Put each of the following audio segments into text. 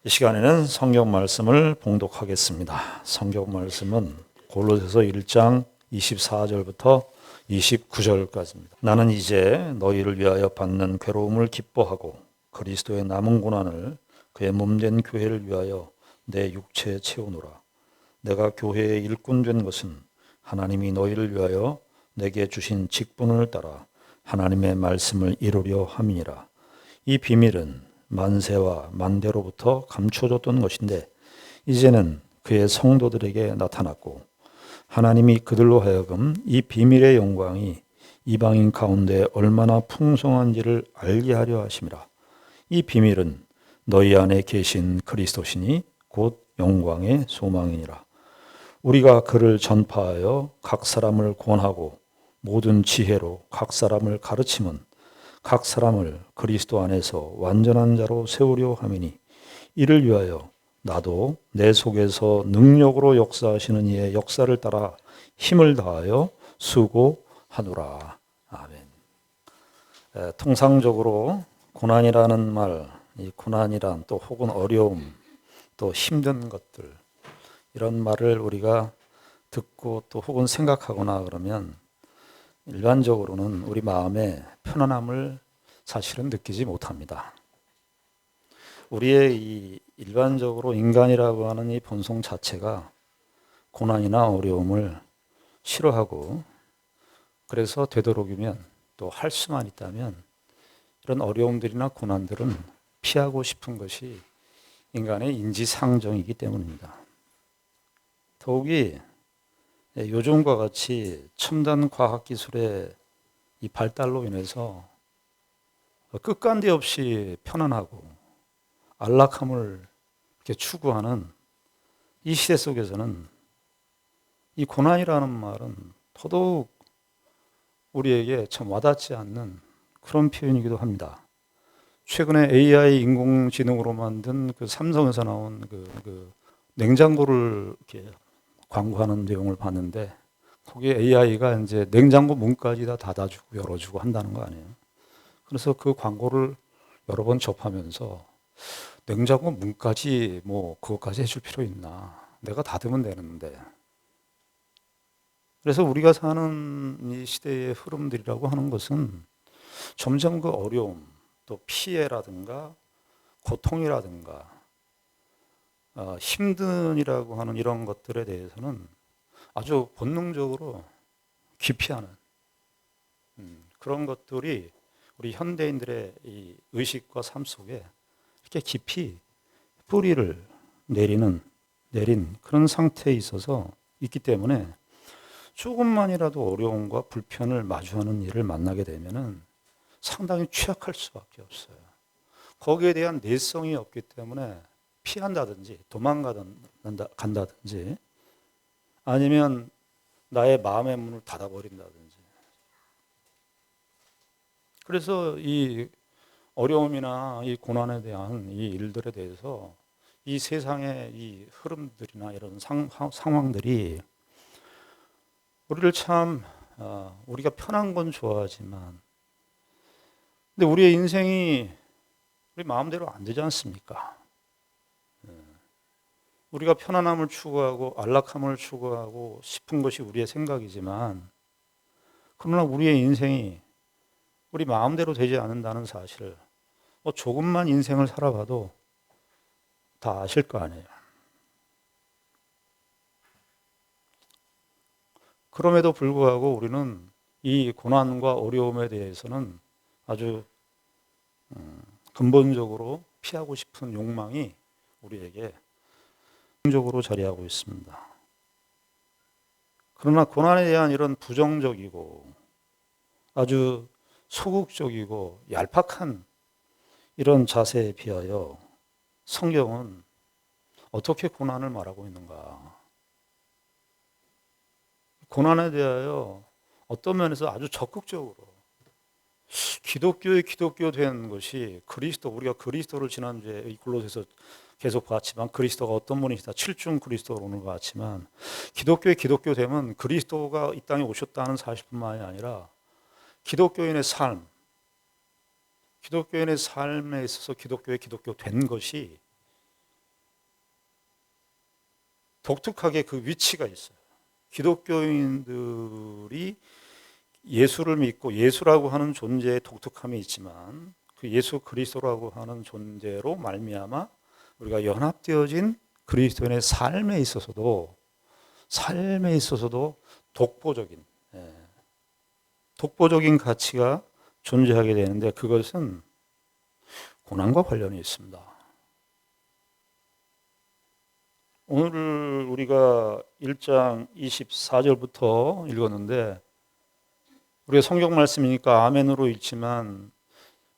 이 시간에는 성경 말씀을 봉독하겠습니다. 성경 말씀은 골로새서 1장 24절부터 29절까지입니다. 나는 이제 너희를 위하여 받는 괴로움을 기뻐하고 그리스도의 남은 고난을 그의 몸된 교회를 위하여 내 육체에 채우노라. 내가 교회의 일꾼 된 것은 하나님이 너희를 위하여 내게 주신 직분을 따라 하나님의 말씀을 이루려 함이니라. 이 비밀은 만세와 만대로부터 감춰졌던 것인데 이제는 그의 성도들에게 나타났고 하나님이 그들로 하여금 이 비밀의 영광이 이방인 가운데 얼마나 풍성한지를 알게 하려 하심이라. 이 비밀은 너희 안에 계신 그리스도시니 곧 영광의 소망이니라. 우리가 그를 전파하여 각 사람을 권하고 모든 지혜로 각 사람을 가르치면 각 사람을 그리스도 안에서 완전한 자로 세우려 함이니 이를 위하여 나도 내 속에서 능력으로 역사하시는 이의 역사를 따라 힘을 다하여 수고하노라. 아멘. 통상적으로 고난이라는 말, 이 고난이란 또 혹은 어려움, 또 힘든 것들 이런 말을 우리가 듣고 또 혹은 생각하거나 그러면 일반적으로는 우리 마음에 편안함을 사실은 느끼지 못합니다. 우리의 이 일반적으로 인간이라고 하는 이 본성 자체가 고난이나 어려움을 싫어하고 그래서 되도록이면 또 할 수만 있다면 이런 어려움들이나 고난들은 피하고 싶은 것이 인간의 인지상정이기 때문입니다. 더욱이 요즘과 같이 첨단 과학기술의 이 발달로 인해서 끝간데 없이 편안하고 안락함을 이렇게 추구하는 이 시대 속에서는 이 고난이라는 말은 더더욱 우리에게 참 와닿지 않는 그런 표현이기도 합니다. 최근에 AI 인공지능으로 만든 그 삼성에서 나온 그 냉장고를 이렇게 광고하는 내용을 봤는데 거기에 AI가 이제 냉장고 문까지 다 닫아주고 열어주고 한다는 거 아니에요. 그래서 그 광고를 여러 번 접하면서 냉장고 문까지 뭐 그것까지 해줄 필요 있나? 내가 닫으면 되는데. 그래서 우리가 사는 이 시대의 흐름들이라고 하는 것은 점점 그 어려움, 또 피해라든가 고통이라든가 힘든이라고 하는 이런 것들에 대해서는 아주 본능적으로 기피하는 그런 것들이 우리 현대인들의 이 의식과 삶 속에 이렇게 깊이 뿌리를 내린 그런 상태에 있어서 있기 때문에 조금만이라도 어려움과 불편을 마주하는 일을 만나게 되면은 상당히 취약할 수밖에 없어요. 거기에 대한 내성이 없기 때문에 피한다든지 도망간다든지 아니면 나의 마음의 문을 닫아버린다든지. 그래서 이 어려움이나 이 고난에 대한 이 일들에 대해서 이 세상의 이 흐름들이나 이런 상황들이 우리를 참 우리가 편한 건 좋아하지만 근데 우리의 인생이 우리 마음대로 안 되지 않습니까? 우리가 편안함을 추구하고 안락함을 추구하고 싶은 것이 우리의 생각이지만 그러나 우리의 인생이 우리 마음대로 되지 않는다는 사실을 조금만 인생을 살아봐도 다 아실 거 아니에요. 그럼에도 불구하고 우리는 이 고난과 어려움에 대해서는 아주 근본적으로 피하고 싶은 욕망이 우리에게 적으로 자리하고 있습니다. 그러나 고난에 대한 이런 부정적이고 아주 소극적이고 얄팍한 이런 자세에 비하여 성경은 어떻게 고난을 말하고 있는가? 고난에 대하여 어떤 면에서 아주 적극적으로 기독교 된 것이 그리스도, 우리가 그리스도를 지난주에 골로새서 계속 봤지만 그리스도가 어떤 분이시다 7중 그리스도로 오는 것 같지만 기독교 되면 그리스도가 이 땅에 오셨다는 사실뿐만이 아니라 기독교인의 삶에 있어서 기독교 된 것이 독특하게 그 위치가 있어요. 기독교인들이 예수를 믿고 예수라고 하는 존재의 독특함이 있지만 그 예수 그리스도라고 하는 존재로 말미암아 우리가 연합되어진 그리스도인의 삶에 있어서도 독보적인 독보적인 가치가 존재하게 되는데 그것은 고난과 관련이 있습니다. 오늘 우리가 1장 24절부터 읽었는데 우리가 성경 말씀이니까 아멘으로 읽지만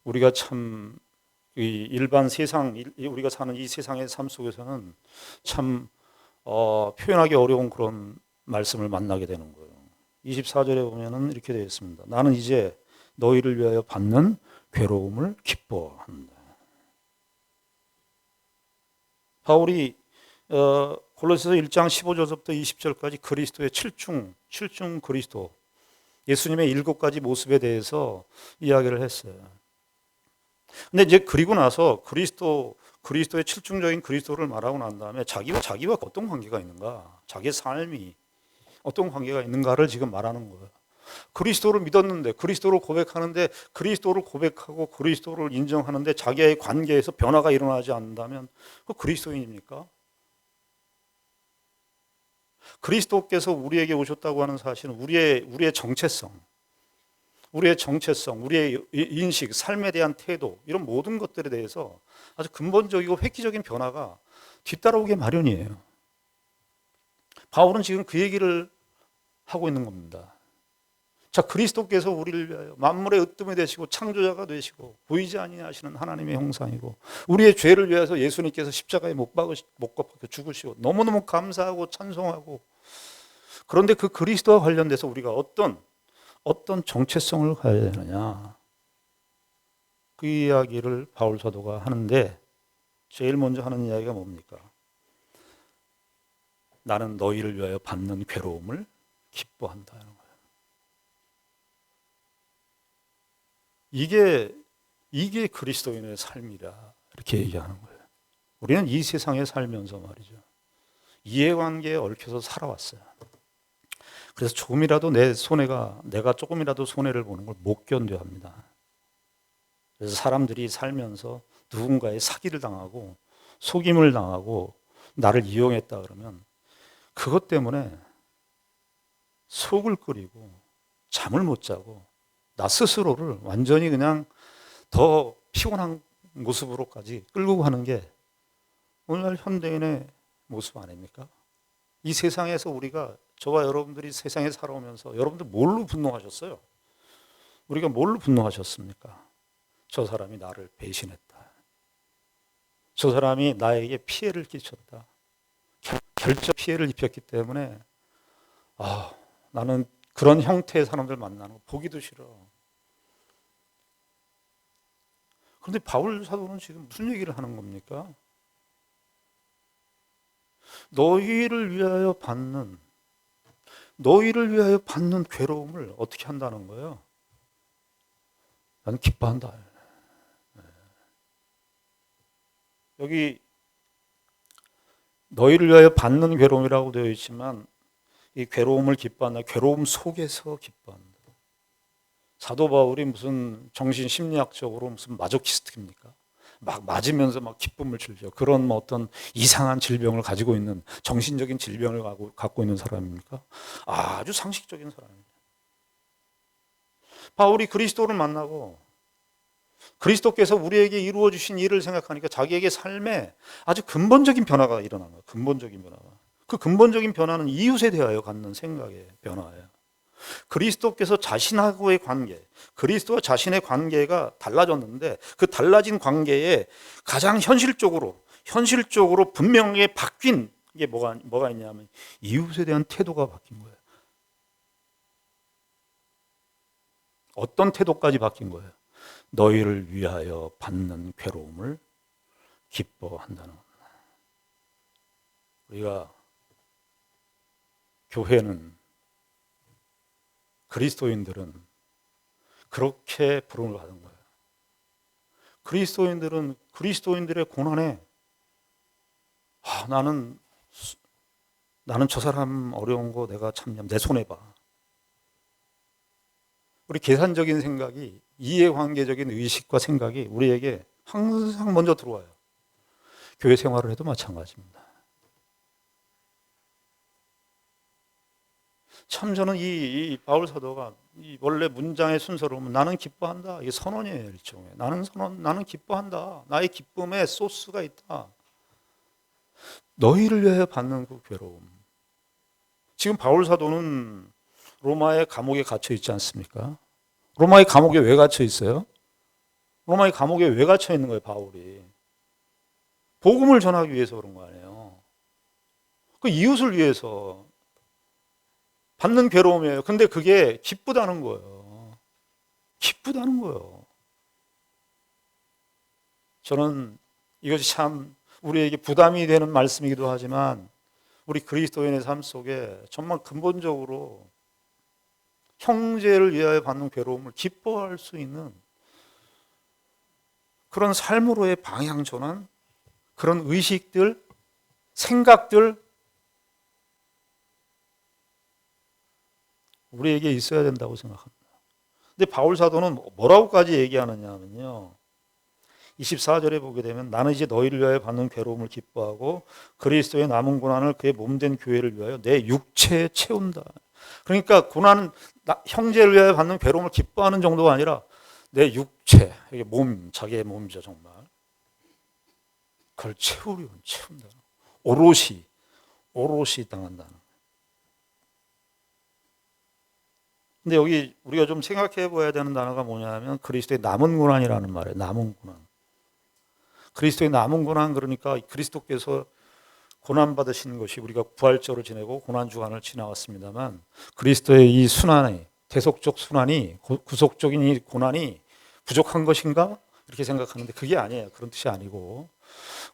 우리가 참 일반 세상 우리가 사는 이 세상의 삶 속에서는 참 표현하기 어려운 그런 말씀을 만나게 되는 거예요. 24절에 보면은 이렇게 되어 있습니다. 나는 이제 너희를 위하여 받는 괴로움을 기뻐한다. 바울이 골로새서 1장 15절부터 20절까지 그리스도의 7중 그리스도 예수님의 7가지 모습에 대해서 이야기를 했어요. 근데 이제 그리고 나서 그리스도의 7중적인 그리스도를 말하고 난 다음에 자기와 어떤 관계가 있는가, 자기의 삶이 어떤 관계가 있는가를 지금 말하는 거예요. 그리스도를 믿었는데, 그리스도를 고백하는데, 그리스도를 고백하고 그리스도를 인정하는데 자기의 관계에서 변화가 일어나지 않는다면 그 그리스도인입니까? 그리스도께서 우리에게 오셨다고 하는 사실은 우리의 정체성, 우리의 인식, 삶에 대한 태도 이런 모든 것들에 대해서 아주 근본적이고 획기적인 변화가 뒤따라오게 마련이에요. 바울은 지금 그 얘기를 하고 있는 겁니다. 자, 그리스도께서 우리를 위하여 만물의 으뜸이 되시고 창조자가 되시고 보이지 아니하시는 하나님의 형상이고 우리의 죄를 위해서 예수님께서 십자가에 못 박혀 죽으시고 너무너무 감사하고 찬송하고 그런데 그 그리스도와 관련돼서 우리가 어떤 정체성을 가져야 되느냐 그 이야기를 바울 사도가 하는데 제일 먼저 하는 이야기가 뭡니까? 나는 너희를 위하여 받는 괴로움을 기뻐한다는 거예요. 이게 그리스도인의 삶이라 이렇게 얘기하는 거예요. 우리는 이 세상에 살면서 말이죠. 이해관계에 얽혀서 살아왔어요. 그래서 조금이라도 내가 조금이라도 손해를 보는 걸 못 견뎌합니다. 그래서 사람들이 살면서 누군가의 사기를 당하고 속임을 당하고 나를 이용했다 그러면 그것 때문에 속을 끓이고 잠을 못 자고 나 스스로를 완전히 그냥 더 피곤한 모습으로까지 끌고 가는 게 오늘날 현대인의 모습 아닙니까? 이 세상에서 저와 여러분들이 세상에 살아오면서 여러분들 뭘로 분노하셨어요? 우리가 뭘로 분노하셨습니까? 저 사람이 나를 배신했다. 저 사람이 나에게 피해를 끼쳤다. 결적 피해를 입혔기 때문에 나는 그런 형태의 사람들 만나는 거 보기도 싫어. 그런데 바울 사도는 지금 무슨 얘기를 하는 겁니까? 너희를 위하여 받는 괴로움을 어떻게 한다는 거예요? 나는 기뻐한다. 여기 너희를 위하여 받는 괴로움이라고 되어 있지만 이 괴로움을 기뻐한다. 괴로움 속에서 기뻐한다. 사도 바울이 무슨 정신심리학적으로 무슨 마조키스트입니까? 막 맞으면서 막 기쁨을 즐겨. 그런 어떤 이상한 질병을 가지고 있는 정신적인 질병을 갖고 있는 사람입니까? 아주 상식적인 사람입니다. 바울이 그리스도를 만나고 그리스도께서 우리에게 이루어 주신 일을 생각하니까 자기에게 삶에 아주 근본적인 변화가 일어난 거예요. 근본적인 변화가. 그 근본적인 변화는 이웃에 대하여 갖는 생각의 변화예요. 그리스도께서 자신하고의 관계, 그리스도와 자신의 관계가 달라졌는데 그 달라진 관계에 가장 현실적으로 분명하게 바뀐 게 뭐가 있냐면 이웃에 대한 태도가 바뀐 거예요. 어떤 태도까지 바뀐 거예요? 너희를 위하여 받는 괴로움을 기뻐한다는 겁니다. 우리가 교회는 그리스도인들은 그렇게 부름을 받은 거예요. 그리스도인들의 고난에 나는 나는 저 사람 어려운 거 내가 참 내 손해 봐. 우리 계산적인 생각이, 이해관계적인 의식과 생각이 우리에게 항상 먼저 들어와요. 교회 생활을 해도 마찬가지입니다. 참 저는 이 바울 사도가 이 원래 문장의 순서로 보면 나는 기뻐한다. 이게 선언이에요, 일종의. 나는 기뻐한다. 나의 기쁨에 소스가 있다. 너희를 위하여 받는 그 괴로움. 지금 바울 사도는 로마의 감옥에 갇혀 있지 않습니까? 로마의 감옥에 왜 갇혀 있어요? 로마의 감옥에 왜 갇혀 있는 거예요, 바울이? 복음을 전하기 위해서 그런 거 아니에요. 그 이웃을 위해서 받는 괴로움이에요. 근데 그게 기쁘다는 거예요. 기쁘다는 거예요. 저는 이것이 참 우리에게 부담이 되는 말씀이기도 하지만 우리 그리스도인의 삶 속에 정말 근본적으로 형제를 위하여 받는 괴로움을 기뻐할 수 있는 그런 삶으로의 방향 전환, 그런 의식들, 생각들 우리에게 있어야 된다고 생각합니다. 근데 바울 사도는 뭐라고까지 얘기하느냐면요. 24절에 보게 되면 나는 이제 너희를 위하여 받는 괴로움을 기뻐하고 그리스도의 남은 고난을 그의 몸된 교회를 위하여 내 육체에 채운다. 그러니까 고난은 형제를 위하여 받는 괴로움을 기뻐하는 정도가 아니라 내 육체, 이게 몸, 자기의 몸이죠 정말. 그걸 채운다. 오롯이 당한다는. 근데 여기 우리가 좀 생각해 봐야 되는 단어가 뭐냐면 그리스도의 남은 고난이라는 말이에요. 남은 고난. 그리스도의 남은 고난, 그러니까 그리스도께서 고난 받으신 것이 우리가 부활절을 지내고 고난 주간을 지나왔습니다만 그리스도의 이 순환이, 대속적 순환이, 구속적인 이 고난이 부족한 것인가? 이렇게 생각하는데 그게 아니에요. 그런 뜻이 아니고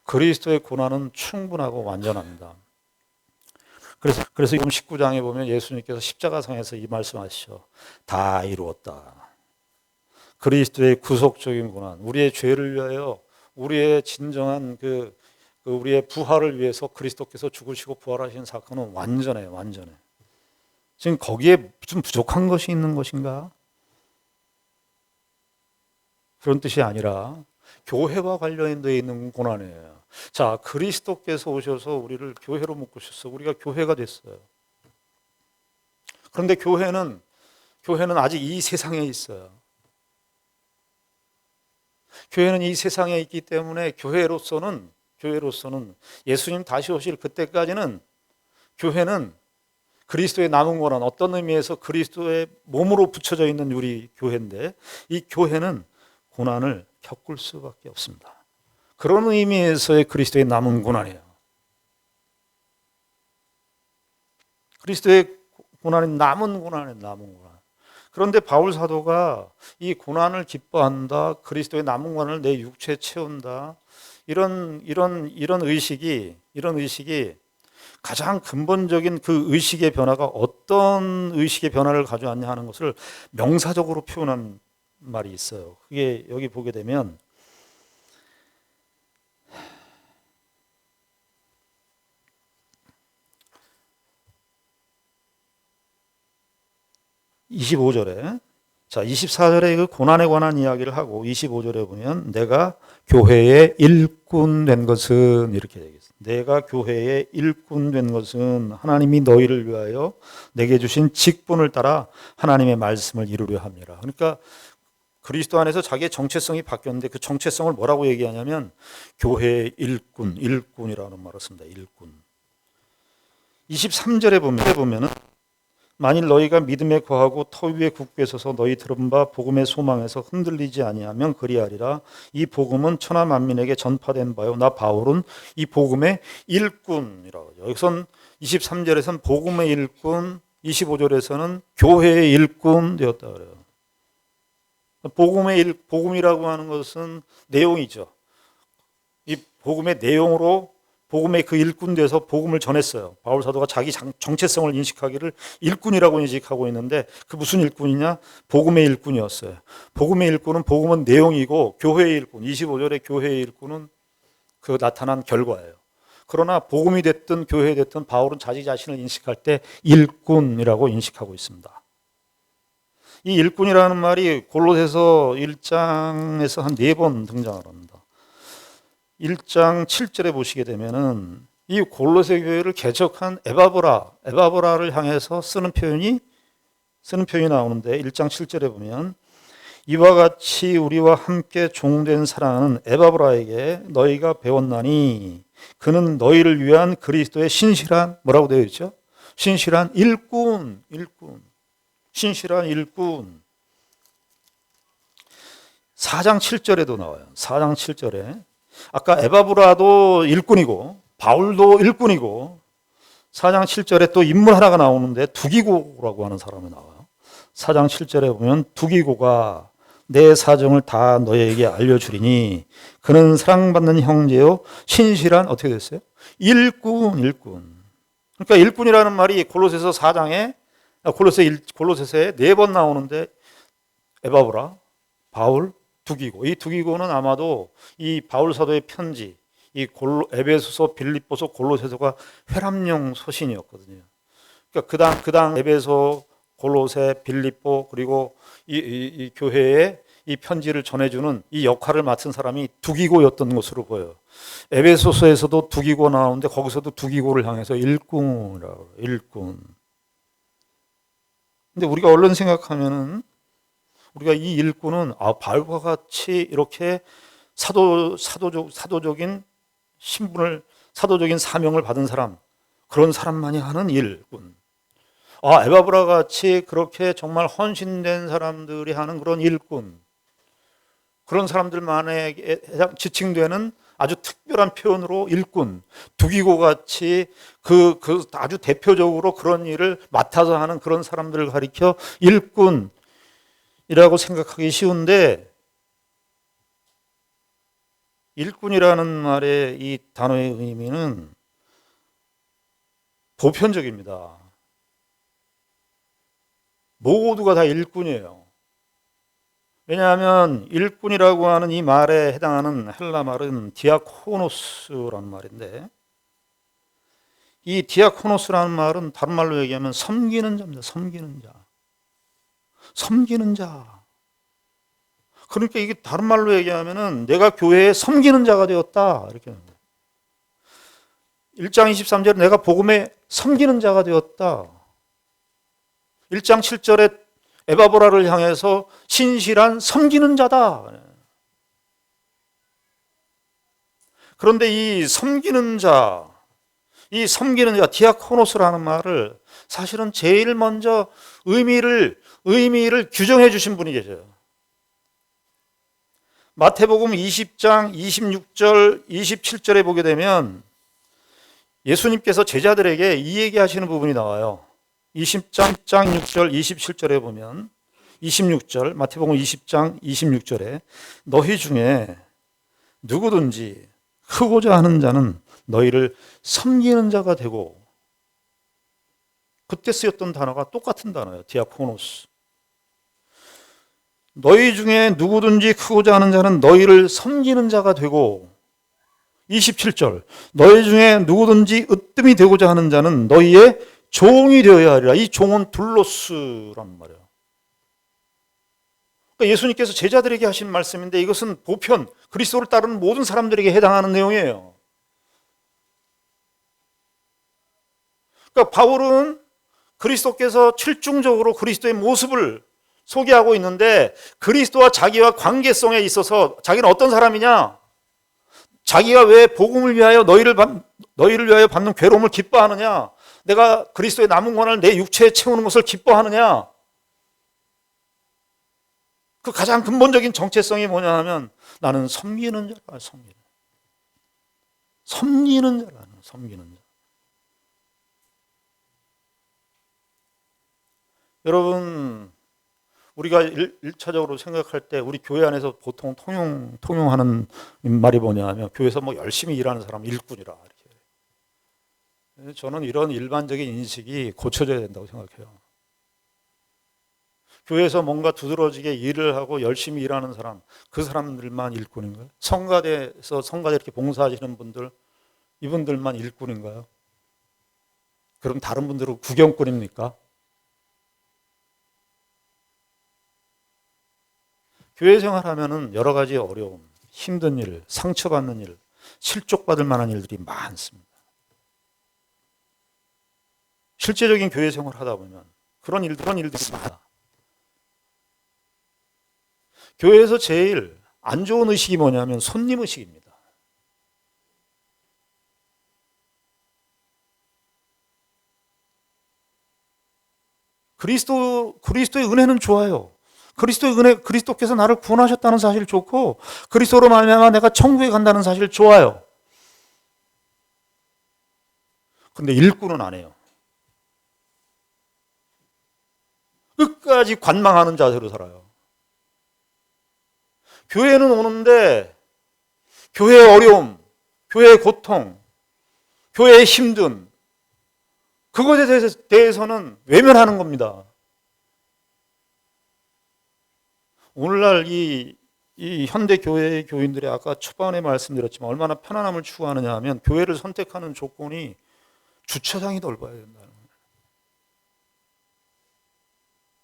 그리스도의 고난은 충분하고 완전합니다. 그래서 지금 19장에 보면 예수님께서 십자가상에서 이 말씀하시죠. 다 이루었다. 그리스도의 구속적인 고난, 우리의 죄를 위하여, 우리의 진정한 우리의 부활을 위해서 그리스도께서 죽으시고 부활하신 사건은 완전해요. 완전해. 지금 거기에 좀 부족한 것이 있는 것인가? 그런 뜻이 아니라 교회와 관련되어 있는 고난이에요. 자, 그리스도께서 오셔서 우리를 교회로 묶으셨어. 우리가 교회가 됐어요. 그런데 교회는 아직 이 세상에 있어요. 교회는 이 세상에 있기 때문에 교회로서는 예수님 다시 오실 그때까지는 교회는 그리스도의 남은 고난, 어떤 의미에서 그리스도의 몸으로 붙여져 있는 우리 교회인데 이 교회는 고난을 겪을 수밖에 없습니다. 그런 의미에서의 그리스도의 남은 고난이에요. 그리스도의 고난이 남은 고난. 그런데 바울 사도가 이 고난을 기뻐한다, 그리스도의 남은 고난을 내 육체에 채운다, 이런 의식이 가장 근본적인 그 의식의 변화가 어떤 의식의 변화를 가져왔냐 하는 것을 명사적으로 표현한 말이 있어요. 그게 여기 보게 되면 25절에, 자 24절에 그 고난에 관한 이야기를 하고 25절에 보면 내가 교회의 일꾼 된 것은 이렇게 되겠습니다. 내가 교회의 일꾼 된 것은 하나님이 너희를 위하여 내게 주신 직분을 따라 하나님의 말씀을 이루려 함이라. 그러니까 그리스도 안에서 자기의 정체성이 바뀌었는데 그 정체성을 뭐라고 얘기하냐면 교회의 일꾼이라는 말을 씁니다. 일꾼. 23절에 보면은 만일 너희가 믿음에 거하고 터 위에 굳게 서서 너희 들은 바 복음의 소망에서 흔들리지 아니하면 그리하리라. 이 복음은 천하 만민에게 전파된 바요 나 바울은 이 복음의 일꾼이라고 하죠. 여기선 23절에서는 복음의 일꾼, 25절에서는 교회의 일꾼 되었다 그래요. 복음이라고 하는 것은 내용이죠. 이 복음의 내용으로 복음의 그 일꾼 돼서 복음을 전했어요. 바울 사도가 자기 정체성을 인식하기를 일꾼이라고 인식하고 있는데 그 무슨 일꾼이냐? 복음의 일꾼이었어요. 복음의 일꾼은 복음은 내용이고 교회의 일꾼, 25절의 교회의 일꾼은 그 나타난 결과예요. 그러나 복음이 됐든 교회 됐든 바울은 자기 자신을 인식할 때 일꾼이라고 인식하고 있습니다. 이 일꾼이라는 말이 골로새서 1장에서 한 4번 등장을 합니다. 1장 7절에 보시게 되면은 이 골로새 교회를 개척한 에바브라를 향해서 쓰는 표현이 나오는데 1장 7절에 보면 이와 같이 우리와 함께 종된 사랑하는 에바브라에게 너희가 배웠나니 그는 너희를 위한 그리스도의 신실한 뭐라고 되어 있죠? 신실한 일꾼. 신실한 일꾼. 4장 7절에도 나와요. 4장 7절에 아까 에바브라도 일꾼이고 바울도 일꾼이고 4장 7절에 또 인물 하나가 나오는데 두기고라고 하는 사람이 나와요. 4장 7절에 보면 두기고가 내 사정을 다 너희에게 알려주리니 그는 사랑받는 형제요 신실한 어떻게 됐어요? 일꾼. 그러니까 일꾼이라는 말이 골로새서 4장에 골로새서에 4번 나오는데 에바브라, 바울, 두기고. 이 두기고는 아마도 이 바울 사도의 편지, 이 에베소서, 빌립보서, 골로새서가 회람용 서신이었거든요. 그러니까 그당 에베소, 골로새, 빌립보 그리고 이 교회에 이 편지를 전해주는 이 역할을 맡은 사람이 두기고였던 것으로 보여요. 에베소서에서도 두기고 나오는데 거기서도 두기고를 향해서 일꾼이라고 일꾼. 근데 우리가 얼른 생각하면은 우리가 이 일꾼은 바울과 같이 이렇게 사도적인 신분을 사도적인 사명을 받은 사람 그런 사람만이 하는 일꾼. 에바브라 같이 그렇게 정말 헌신된 사람들이 하는 그런 일꾼. 그런 사람들만에게 지칭되는 아주 특별한 표현으로 일꾼. 두기고 같이 그 아주 대표적으로 그런 일을 맡아서 하는 그런 사람들을 가리켜 일꾼이라고 생각하기 쉬운데 일꾼이라는 말의 이 단어의 의미는 보편적입니다. 모두가 다 일꾼이에요. 왜냐하면 일꾼이라고 하는 이 말에 해당하는 헬라 말은 디아코노스라는 말인데 이 디아코노스라는 말은 다른 말로 얘기하면 섬기는 자입니다. 섬기는 자. 그러니까 이게 다른 말로 얘기하면은 내가 교회에 섬기는 자가 되었다. 이렇게 합니다. 1장 23절에 내가 복음에 섬기는 자가 되었다. 1장 7절에 에바브라를 향해서 신실한 섬기는 자다. 그런데 이 섬기는 자 디아코노스라는 말을 사실은 제일 먼저 의미를 규정해 주신 분이 계셔요. 마태복음 20장 26절 27절에 보게 되면 예수님께서 제자들에게 이 얘기하시는 부분이 나와요. 20장 6절 27절에 보면 26절 마태복음 20장 26절에 너희 중에 누구든지 크고자 하는 자는 너희를 섬기는 자가 되고 그때 쓰였던 단어가 똑같은 단어예요. 디아코노스. 너희 중에 누구든지 크고자 하는 자는 너희를 섬기는 자가 되고 27절 너희 중에 누구든지 으뜸이 되고자 하는 자는 너희의 종이 되어야 하리라. 이 종은 둘로스란 말이에요. 그러니까 예수님께서 제자들에게 하신 말씀인데 이것은 보편 그리스도를 따르는 모든 사람들에게 해당하는 내용이에요. 그러니까 바울은 그리스도께서 실중적으로 그리스도의 모습을 소개하고 있는데 그리스도와 자기와 관계성에 있어서 자기는 어떤 사람이냐? 자기가 왜 복음을 위하여 너희를 위하여 받는 괴로움을 기뻐하느냐? 내가 그리스도의 남은 권한을 내 육체에 채우는 것을 기뻐하느냐? 그 가장 근본적인 정체성이 뭐냐 하면 나는 섬기는 자라. 섬기는 자. 여러분 우리가 1차적으로 생각할 때 우리 교회 안에서 보통 통용하는 말이 뭐냐 하면 교회에서 뭐 열심히 일하는 사람 일꾼이라 이렇게. 저는 이런 일반적인 인식이 고쳐져야 된다고 생각해요. 교회에서 뭔가 두드러지게 일을 하고 열심히 일하는 사람, 그 사람들만 일꾼인가요? 성가대 이렇게 봉사하시는 분들 이분들만 일꾼인가요? 그럼 다른 분들은 구경꾼입니까? 교회 생활하면은 여러 가지 어려움, 힘든 일, 상처받는 일, 실족받을 만한 일들이 많습니다. 실제적인 교회 생활을 하다 보면 그런 일들이 있습니다. 교회에서 제일 안 좋은 의식이 뭐냐면 손님 의식입니다. 그리스도의 은혜는 좋아요. 그리스도의 은혜, 그리스도께서 나를 구원하셨다는 사실 좋고 그리스도로 말미암아 내가 천국에 간다는 사실 좋아요. 근데 일꾼은 안 해요. 끝까지 관망하는 자세로 살아요. 교회는 오는데 교회의 어려움, 교회의 고통, 교회의 힘든 그것에 대해서는 외면하는 겁니다. 오늘날 이 현대 교회의 교인들이 아까 초반에 말씀드렸지만 얼마나 편안함을 추구하느냐 하면 교회를 선택하는 조건이 주차장이 넓어야 된다는 거예요.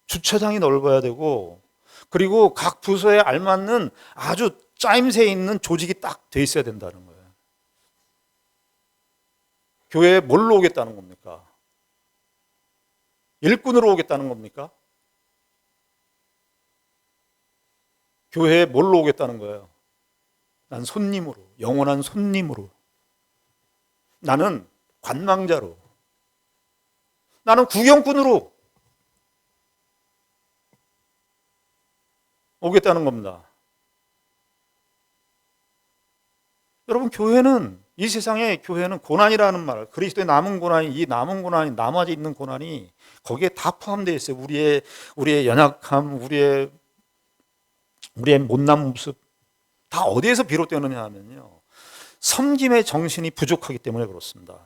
주차장이 넓어야 되고 그리고 각 부서에 알맞는 아주 짜임새 있는 조직이 딱 돼 있어야 된다는 거예요. 교회에 뭘로 오겠다는 겁니까? 일꾼으로 오겠다는 겁니까? 교회에 뭘로 오겠다는 거예요? 난 손님으로, 영원한 손님으로. 나는 관망자로. 나는 구경꾼으로 오겠다는 겁니다. 여러분, 이 세상의 교회는 고난이라는 말, 그리스도의 남은 고난이, 이 남은 고난이, 남아져 있는 고난이 거기에 다 포함되어 있어요. 우리의 연약함, 우리의 못난 모습, 다 어디에서 비롯되느냐 하면요. 섬김의 정신이 부족하기 때문에 그렇습니다.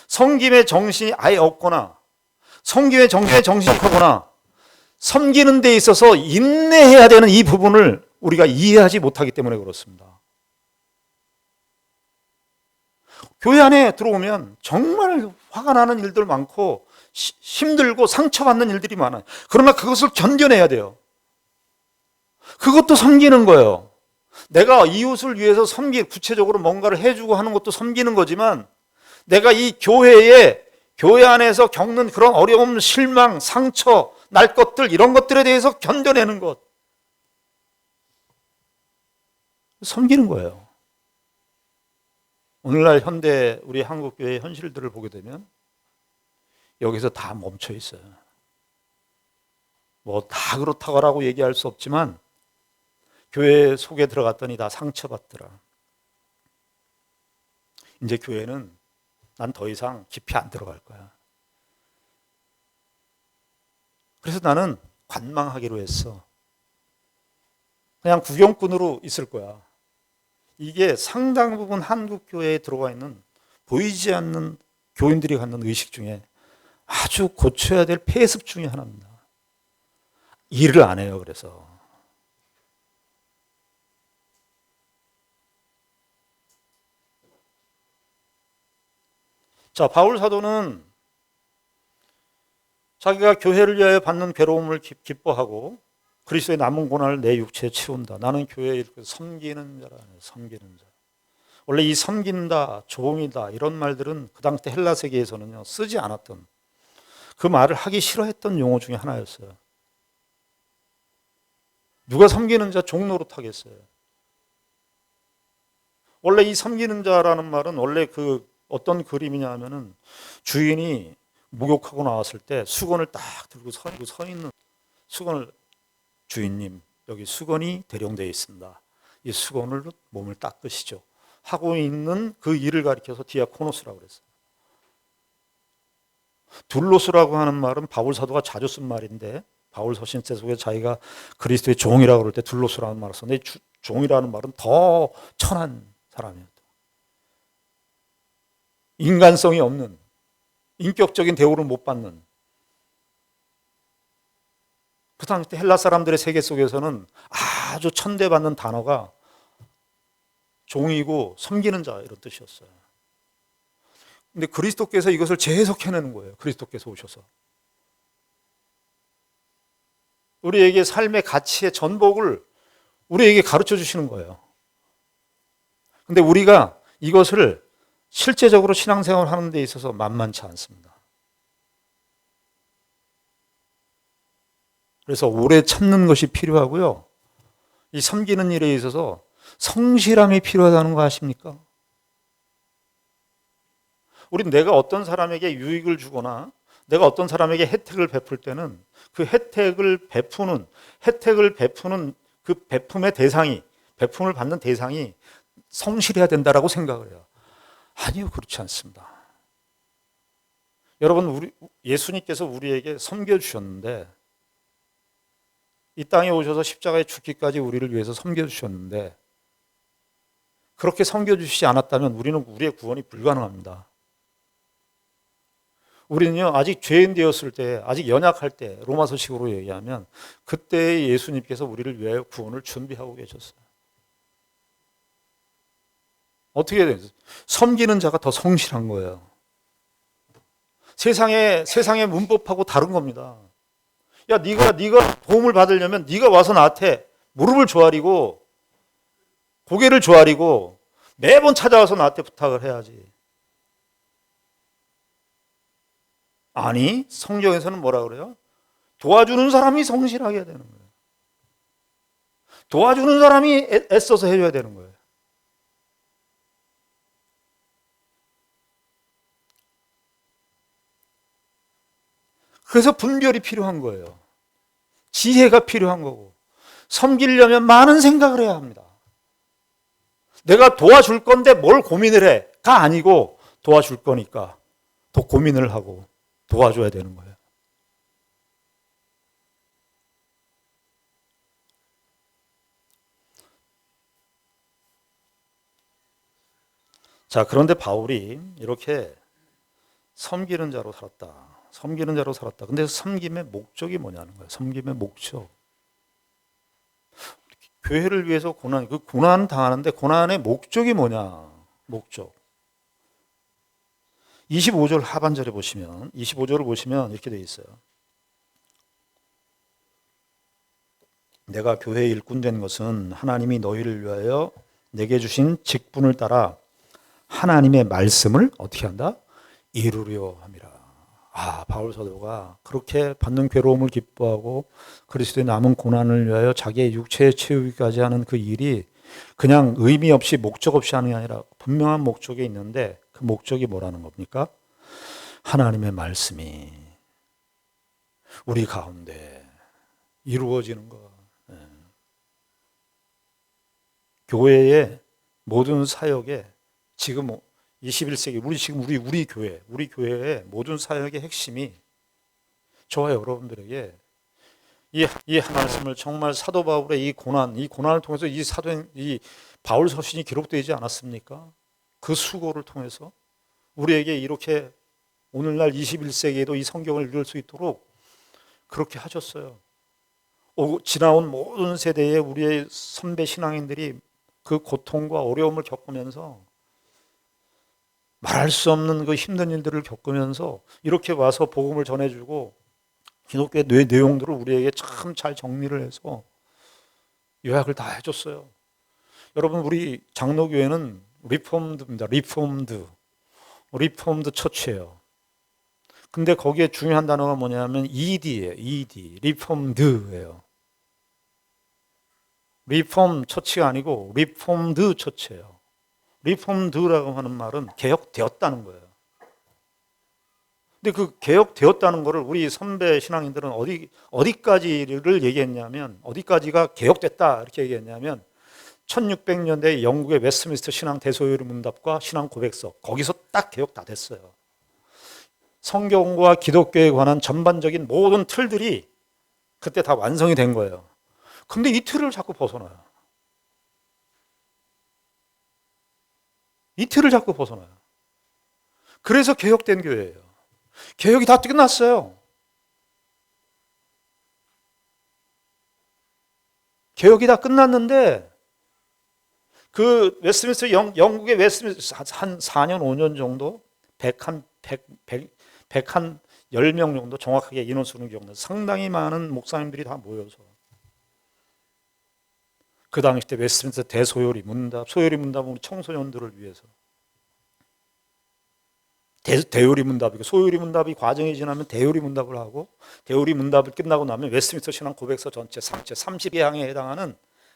섬김의 정신이 아예 없거나, 섬김의 정신이 부족하거나, 섬기는 데 있어서 인내해야 되는 이 부분을 우리가 이해하지 못하기 때문에 그렇습니다. 교회 안에 들어오면 정말 화가 나는 일들 많고 힘들고 상처받는 일들이 많아요. 그러나 그것을 견뎌내야 돼요. 그것도 섬기는 거예요. 내가 이웃을 위해서 구체적으로 뭔가를 해주고 하는 것도 섬기는 거지만 내가 이 교회 안에서 겪는 그런 어려움, 실망, 상처, 날 것들 이런 것들에 대해서 견뎌내는 것. 섬기는 거예요. 오늘날 현대 우리 한국교회의 현실들을 보게 되면 여기서 다 멈춰 있어요. 뭐 다 그렇다고 얘기할 수 없지만 교회 속에 들어갔더니 다 상처받더라. 이제 교회는 난 더 이상 깊이 안 들어갈 거야. 그래서 나는 관망하기로 했어. 그냥 구경꾼으로 있을 거야. 이게 상당 부분 한국 교회에 들어가 있는 보이지 않는 교인들이 갖는 의식 중에 아주 고쳐야 될 폐습 중에 하나입니다. 일을 안 해요. 그래서 자, 바울 사도는 자기가 교회를 위하여 받는 괴로움을 기뻐하고 그리스도의 남은 고난을 내 육체에 채운다. 나는 교회에 이렇게 섬기는 자라. 섬기는 자. 원래 이 섬긴다, 종이다 이런 말들은 그 당시 헬라 세계에서는요 쓰지 않았던 그 말을 하기 싫어했던 용어 중에 하나였어요. 누가 섬기는 자 종 노릇하겠어요. 원래 이 섬기는 자라는 말은 원래 그 어떤 그림이냐 하면은 주인이 목욕하고 나왔을 때 수건을 딱 들고 서 있는 수건을 주인님 여기 수건이 대령되어 있습니다. 이 수건으로 몸을 닦으시죠. 하고 있는 그 일을 가리켜서 디아코노스라고 그랬어요. 둘로스라고 하는 말은 바울 사도가 자주 쓴 말인데 바울 서신서 속에 자기가 그리스도의 종이라고 그럴 때 둘로스라는 말을 썼는데 종이라는 말은 더 천한 사람이에요. 인간성이 없는 인격적인 대우를 못 받는 그 당시 헬라 사람들의 세계 속에서는 아주 천대받는 단어가 종이고 섬기는 자 이런 뜻이었어요. 근데 그리스도께서 이것을 재해석해내는 거예요. 그리스도께서 오셔서 우리에게 삶의 가치의 전복을 우리에게 가르쳐 주시는 거예요. 근데 우리가 이것을 실제적으로 신앙생활을 하는 데 있어서 만만치 않습니다. 그래서 오래 참는 것이 필요하고요. 이 섬기는 일에 있어서 성실함이 필요하다는 거 아십니까? 우린 내가 어떤 사람에게 유익을 주거나 내가 어떤 사람에게 혜택을 베풀 때는 그 혜택을 베푸는 그 베품의 대상이, 베품을 받는 대상이 성실해야 된다라고 생각을 해요. 아니요, 그렇지 않습니다. 여러분, 예수님께서 우리에게 섬겨주셨는데, 이 땅에 오셔서 십자가에 죽기까지 우리를 위해서 섬겨주셨는데, 그렇게 섬겨주시지 않았다면 우리는 우리의 구원이 불가능합니다. 우리는요, 아직 죄인 되었을 때, 아직 연약할 때, 로마서식으로 얘기하면, 그때 예수님께서 우리를 위하여 구원을 준비하고 계셨어요. 어떻게 해야 돼요? 섬기는 자가 더 성실한 거예요. 세상의 문법하고 다른 겁니다. 야, 네가 도움을 받으려면 네가 와서 나한테 무릎을 조아리고 고개를 조아리고 매번 찾아와서 나한테 부탁을 해야지. 아니, 성경에서는 뭐라 그래요? 도와주는 사람이 성실하게 해야 되는 거예요. 도와주는 사람이 애써서 해줘야 되는 거예요. 그래서 분별이 필요한 거예요. 지혜가 필요한 거고, 섬기려면 많은 생각을 해야 합니다. 내가 도와줄 건데 뭘 고민을 해?가 아니고 도와줄 거니까 더 고민을 하고 도와줘야 되는 거예요. 자, 그런데 바울이 이렇게 섬기는 자로 살았다. 섬기는 자로 살았다. 근데 섬김의 목적이 뭐냐는 거예요. 섬김의 목적. 교회를 위해서 그 고난 당하는데 고난의 목적이 뭐냐? 목적. 25절 하반절에 보시면, 25절을 보시면 이렇게 되어 있어요. 내가 교회의 일꾼 된 것은 하나님이 너희를 위하여 내게 주신 직분을 따라 하나님의 말씀을 어떻게 한다? 이루려 함이라. 바울 사도가 그렇게 받는 괴로움을 기뻐하고 그리스도의 남은 고난을 위하여 자기의 육체에 채우기까지 하는 그 일이 그냥 의미 없이 목적 없이 하는 게 아니라 분명한 목적이 있는데 그 목적이 뭐라는 겁니까? 하나님의 말씀이 우리 가운데 이루어지는 것. 교회의 모든 사역에 지금 21세기 우리 교회의 모든 사역의 핵심이 저와 여러분들에게 이 말씀을 정말 사도 바울의 이 고난을 통해서 이 바울 서신이 기록되지 않았습니까? 그 수고를 통해서 우리에게 이렇게 오늘날 21세기에도 이 성경을 읽을 수 있도록 그렇게 하셨어요. 지나온 모든 세대의 우리의 선배 신앙인들이 그 고통과 어려움을 겪으면서 말할 수 없는 그 힘든 일들을 겪으면서 이렇게 와서 복음을 전해주고 기독교의 내용들을 우리에게 참 잘 정리를 해서 요약을 다 해줬어요. 여러분, 우리 장로교회는 리폼드입니다. 리폼드 처치예요. 근데 거기에 중요한 단어가 뭐냐면 ED예요. ED, 리폼드예요. 리폼 처치가 아니고 리폼드 처치예요. 리폼드라고 하는 말은 개혁되었다는 거예요. 근데 그 개혁되었다는 거를 우리 선배 신앙인들은 어디까지를 얘기했냐면, 어디까지가 개혁됐다 이렇게 얘기했냐면 1600년대 영국의 웨스트민스터 신앙 대소요리 문답과 신앙 고백서, 거기서 딱 개혁 다 됐어요. 성경과 기독교에 관한 전반적인 모든 틀들이 그때 다 완성이 된 거예요. 근데 이 틀을 자꾸 벗어나요. 이 틀을 자꾸 벗어나요. 그래서 개혁된 교회예요. 개혁이 다 끝났어요. 개혁이 다 끝났는데 그 웨스트민스터 영국의 웨스트민스터 한 4년 5년 정도 100한 10명 정도 정확하게 인원수는 기억나요. 상당히 많은 목사님들이 다 모여서 그 당시 때 웨스트민스터 대소요리 문답, 소요리 문답은 우리 청소년들을 위해서 대요리 문답이고, 소요리 문답이 과정이 지나면 대요리 문답을 하고, 대요리 문답을 끝나고 나면 웨스트민스터 신앙 고백서 전체 30개항에 해당하는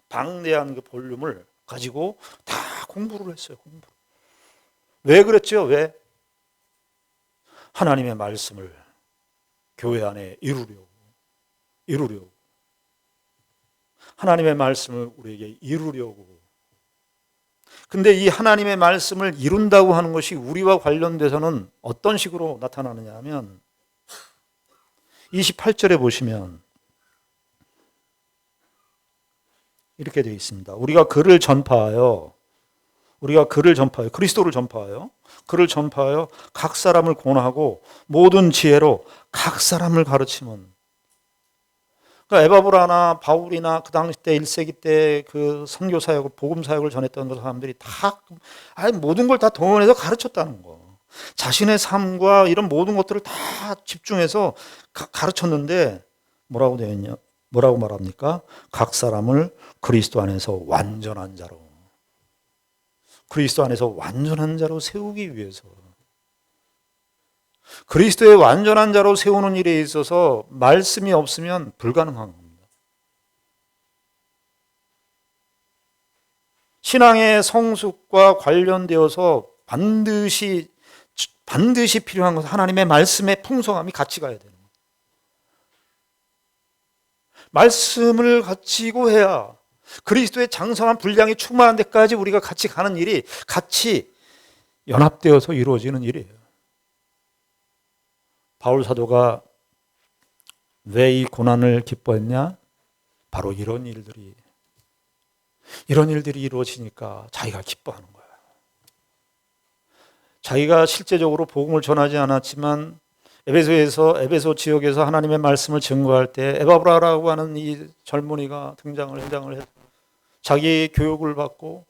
방대한 그 볼륨을 가지고 다 공부를 했어요. 왜 그랬죠? 왜? 하나님의 말씀을 교회 안에 이루려고. 하나님의 말씀을 우리에게 이루려고. 근데 이 하나님의 말씀을 이룬다고 하는 것이 우리와 관련돼서는 어떤 식으로 나타나느냐 하면 28절에 보시면 이렇게 되어 있습니다. 우리가 그를 전파하여 그리스도를 전파하여 그를 전파하여 각 사람을 권하고 모든 지혜로 각 사람을 가르치면, 그러니까 에바브라나 바울이나 그 당시 때 1세기 때 그 선교 사역, 복음 사역을 전했던 그 사람들이 다 모든 걸 다 동원해서 가르쳤다는 거. 자신의 삶과 이런 모든 것들을 다 집중해서 가르쳤는데 뭐라고 되어 있냐? 뭐라고 말합니까? 각 사람을 그리스도 안에서 완전한 자로, 그리스도 안에서 완전한 자로 세우기 위해서. 그리스도의 완전한 자로 세우는 일에 있어서 말씀이 없으면 불가능한 겁니다. 신앙의 성숙과 관련되어서 반드시 필요한 것은 하나님의 말씀의 풍성함이 같이 가야 되는 거예요. 말씀을 가지고 해야 그리스도의 장성한 분량이 충만한 데까지 우리가 같이 가는 일이 같이 연합되어서 이루어지는 일이에요. 바울 사도가 왜 이 고난을 기뻐했냐? 바로 이런 일들이 이루어지니까 자기가 기뻐하는 거야. 자기가 실제적으로 복음을 전하지 않았지만 에베소 지역에서 하나님의 말씀을 증거할 때 에바브라라고 하는 이 젊은이가 등장을 해서 자기 교육을 받고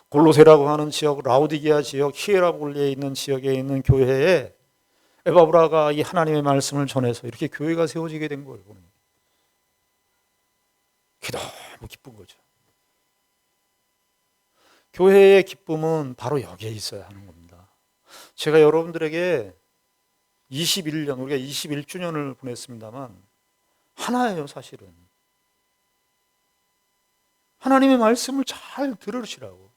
골로새라고 하는 지역, 라우디게아 지역, 히에라볼리에 있는 지역에 있는 교회에 에바브라가 이 하나님의 말씀을 전해서 이렇게 교회가 세워지게 된 거예요. 그게 너무 기쁜 거죠. 교회의 기쁨은 바로 여기에 있어야 하는 겁니다. 제가 여러분들에게 21년, 우리가 21주년을 보냈습니다만 하나예요, 사실은. 하나님의 말씀을 잘 들으시라고.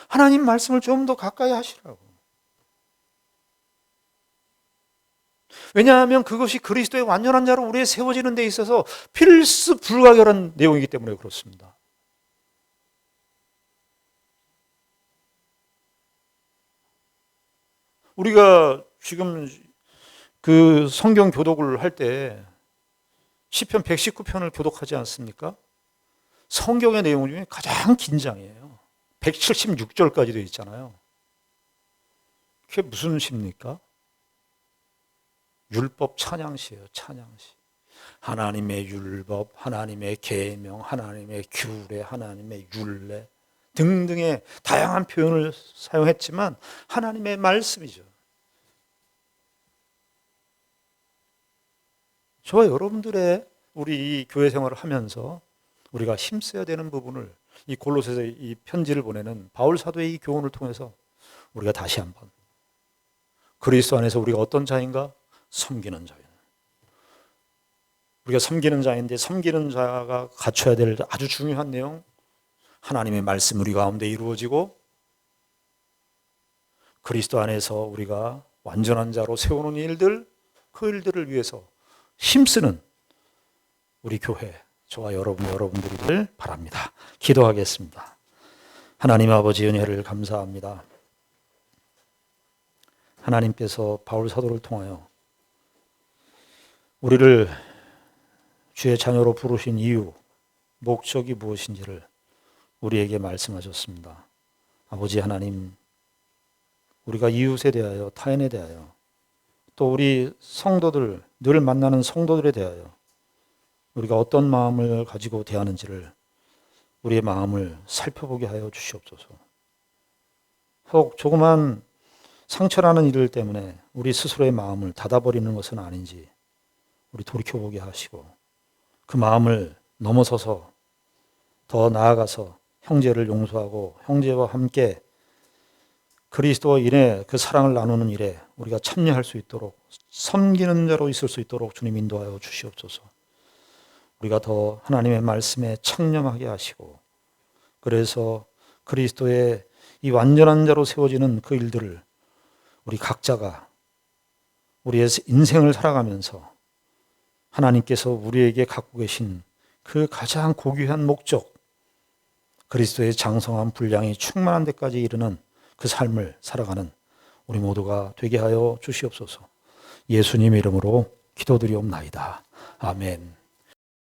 하나님 말씀을 좀 더 가까이 하시라고. 왜냐하면 그것이 그리스도의 완전한 자로 우리의 세워지는 데 있어서 필수 불가결한 내용이기 때문에 그렇습니다. 우리가 지금 그 성경 교독을 할 때 시편 119편을 교독하지 않습니까? 성경의 내용 중에 가장 긴 장이에요. 176절까지 되어 있잖아요. 그게 무슨 시입니까? 율법 찬양시예요. 찬양시. 하나님의 율법, 하나님의 계명, 하나님의 규례, 하나님의 율례 등등의 다양한 표현을 사용했지만 하나님의 말씀이죠. 저와 여러분들의 우리 이 교회 생활을 하면서 우리가 힘써야 되는 부분을 이 골로새서 이 편지를 보내는 바울 사도의 이 교훈을 통해서 우리가 다시 한번 그리스도 안에서 우리가 어떤 자인가? 섬기는 자예요. 우리가 섬기는 자인데 섬기는 자가 갖춰야 될 아주 중요한 내용, 하나님의 말씀 우리 가운데 이루어지고 그리스도 안에서 우리가 완전한 자로 세우는 일들, 그 일들을 위해서 힘쓰는 우리 교회, 저와 여러분들이길 바랍니다. 기도하겠습니다. 하나님 아버지 은혜를 감사합니다. 하나님께서 바울 사도를 통하여 우리를 주의 자녀로 부르신 이유, 목적이 무엇인지를 우리에게 말씀하셨습니다. 아버지 하나님, 우리가 이웃에 대하여, 타인에 대하여, 또 우리 성도들, 늘 만나는 성도들에 대하여 우리가 어떤 마음을 가지고 대하는지를 우리의 마음을 살펴보게 하여 주시옵소서. 혹 조그만 상처라는 일 때문에 우리 스스로의 마음을 닫아버리는 것은 아닌지 우리 돌이켜보게 하시고 그 마음을 넘어서서 더 나아가서 형제를 용서하고 형제와 함께 그리스도와 인해 그 사랑을 나누는 일에 우리가 참여할 수 있도록 섬기는 자로 있을 수 있도록 주님 인도하여 주시옵소서. 우리가 더 하나님의 말씀에 청렴하게 하시고 그래서 그리스도의 이 완전한 자로 세워지는 그 일들을 우리 각자가 우리의 인생을 살아가면서 하나님께서 우리에게 갖고 계신 그 가장 고귀한 목적, 그리스도의 장성한 분량이 충만한 데까지 이르는 그 삶을 살아가는 우리 모두가 되게 하여 주시옵소서. 예수님 이름으로 기도드리옵나이다. 아멘.